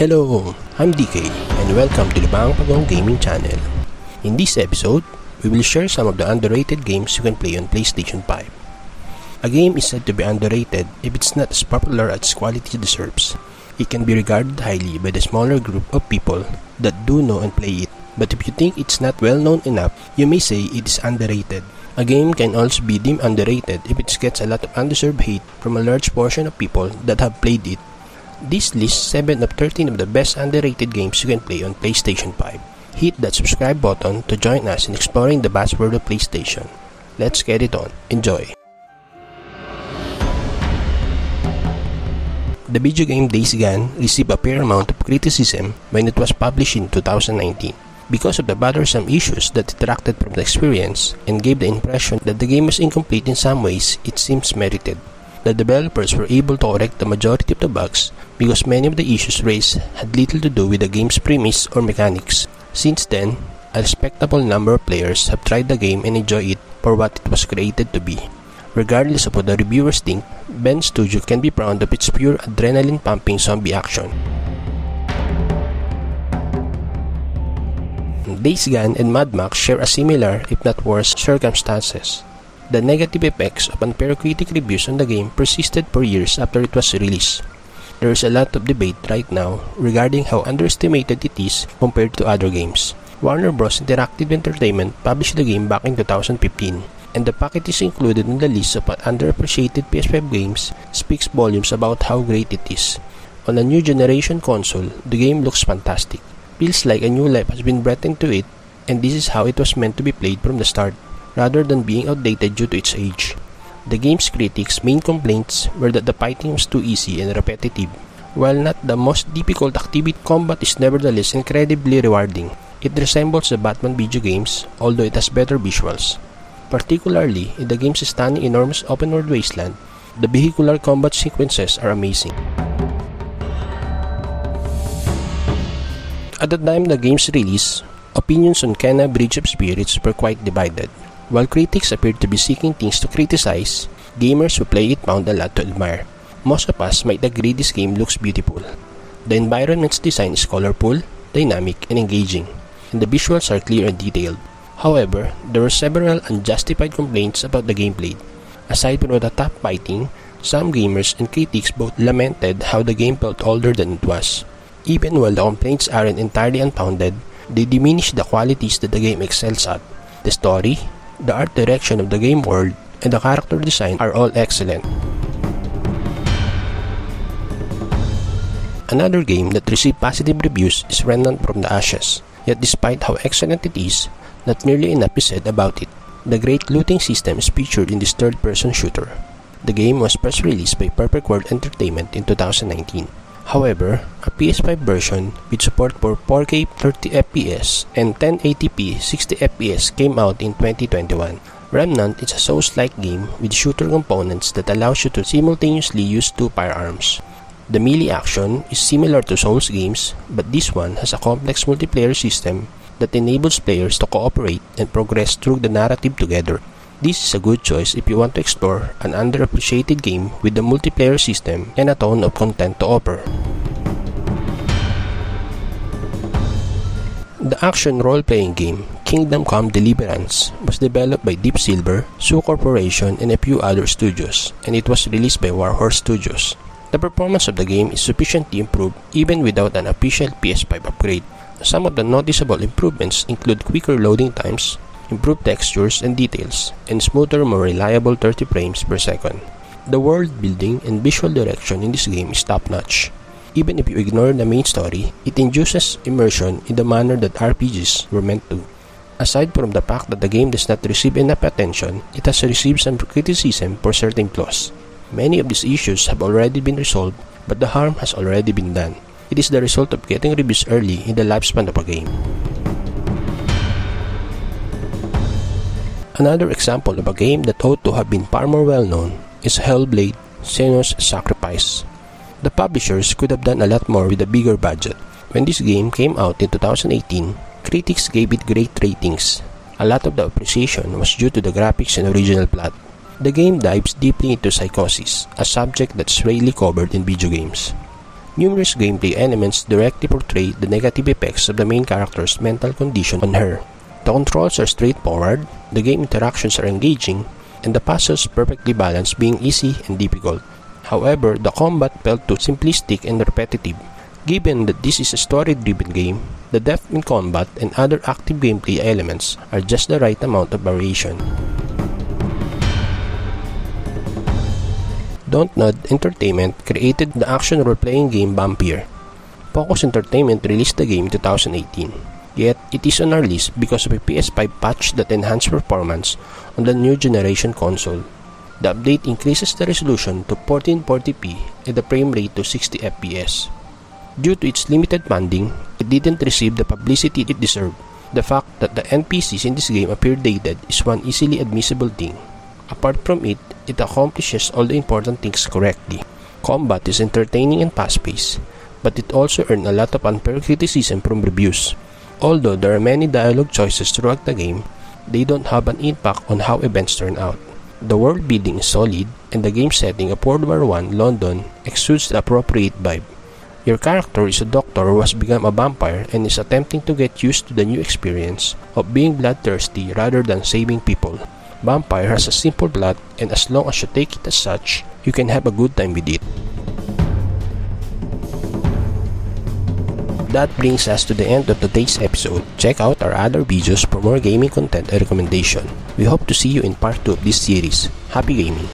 Hello, I'm DK and welcome to the Bang Pagong Gaming Channel. In this episode, we will share some of the underrated games you can play on PlayStation 5. A game is said to be underrated if it's not as popular as its quality deserves. It can be regarded highly by the smaller group of people that do know and play it, but if you think it's not well known enough, you may say it is underrated. A game can also be deemed underrated if it gets a lot of undeserved hate from a large portion of people that have played it. This lists 7 of 13 of the best underrated games you can play on PlayStation 5. Hit that subscribe button to join us in exploring the vast world of PlayStation. Let's get it on. Enjoy! The video game Days Gone received a fair amount of criticism when it was published in 2019 because of the bothersome issues that detracted from the experience and gave the impression that the game was incomplete in some ways. It seems merited. The developers were able to correct the majority of the bugs because many of the issues raised had little to do with the game's premise or mechanics. Since then, a respectable number of players have tried the game and enjoy it for what it was created to be. Regardless of what the reviewers think, Bend Studio can be proud of its pure adrenaline-pumping zombie action. Days Gone and Mad Max share a similar, if not worse, circumstances. The negative effects of unfair critic reviews on the game persisted for years after it was released. There is a lot of debate right now regarding how underestimated it is compared to other games. Warner Bros. Interactive Entertainment published the game back in 2015, and the fact it is included in the list of underappreciated PS5 games speaks volumes about how great it is. On a new generation console, the game looks fantastic. Feels like a new life has been brought into it, and this is how it was meant to be played from the start, rather than being outdated due to its age. The game's critics' main complaints were that the fighting was too easy and repetitive. While not the most difficult activity, combat is nevertheless incredibly rewarding. It resembles the Batman video games, although it has better visuals. Particularly in the game's stunning enormous open-world wasteland, the vehicular combat sequences are amazing. At the time the game's release, opinions on Kena Bridge of Spirits were quite divided. While critics appeared to be seeking things to criticize, gamers who play it found a lot to admire. Most of us might agree this game looks beautiful. The environment's design is colorful, dynamic, and engaging, and the visuals are clear and detailed. However, there were several unjustified complaints about the gameplay. Aside from the tough fighting, some gamers and critics both lamented how the game felt older than it was. Even while the complaints aren't entirely unfounded, they diminish the qualities that the game excels at. The story, the art direction of the game world, and the character design are all excellent. Another game that received positive reviews is Remnant from the Ashes. Yet despite how excellent it is, not nearly enough is said about it. The great looting system is featured in this third-person shooter. The game was press released by Perfect World Entertainment in 2019. However, a PS5 version with support for 4K 30fps and 1080p 60fps came out in 2021. Remnant is a Souls-like game with shooter components that allows you to simultaneously use 2 firearms. The melee action is similar to Souls games, but this one has a complex multiplayer system that enables players to cooperate and progress through the narrative together. This is a good choice if you want to explore an underappreciated game with a multiplayer system and a ton of content to offer. The action role-playing game Kingdom Come Deliverance was developed by Deep Silver, Sue Corporation, and a few other studios, and it was released by Warhorse Studios. The performance of the game is sufficiently improved even without an official PS5 upgrade. Some of the noticeable improvements include quicker loading times, improved textures and details, and smoother, more reliable 30 frames per second. The world building and visual direction in this game is top-notch. Even if you ignore the main story, it induces immersion in the manner that RPGs were meant to. Aside from the fact that the game does not receive enough attention, it has received some criticism for certain flaws. Many of these issues have already been resolved, but the harm has already been done. It is the result of getting reviews early in the lifespan of a game. Another example of a game that ought to have been far more well-known is Hellblade: Senua's Sacrifice. The publishers could have done a lot more with a bigger budget. When this game came out in 2018, critics gave it great ratings. A lot of the appreciation was due to the graphics and original plot. The game dives deeply into psychosis, a subject that's rarely covered in video games. Numerous gameplay elements directly portray the negative effects of the main character's mental condition on her. The controls are straightforward, the game interactions are engaging, and the puzzles perfectly balanced, being easy and difficult. However, the combat felt too simplistic and repetitive. Given that this is a story-driven game, the depth in combat and other active gameplay elements are just the right amount of variation. Dontnod Entertainment created the action role-playing game Vampire. Focus Entertainment released the game in 2018, yet it is on our list because of a PS5 patch that enhanced performance on the new generation console. The update increases the resolution to 1440p and the frame rate to 60 FPS. Due to its limited funding, it didn't receive the publicity it deserved. The fact that the NPCs in this game appear dated is one easily admissible thing. Apart from it, it accomplishes all the important things correctly. Combat is entertaining and fast-paced, but it also earned a lot of unfair criticism from reviews. Although there are many dialogue choices throughout the game, they don't have an impact on how events turn out. The world building is solid, and the game setting of World War I London exudes the appropriate vibe. Your character is a doctor who has become a vampire and is attempting to get used to the new experience of being bloodthirsty rather than saving people. Vampire has a simple plot, and as long as you take it as such, you can have a good time with it. That brings us to the end of today's episode. Check out our other videos for more gaming content and recommendation. We hope to see you in part 2 of this series. Happy gaming!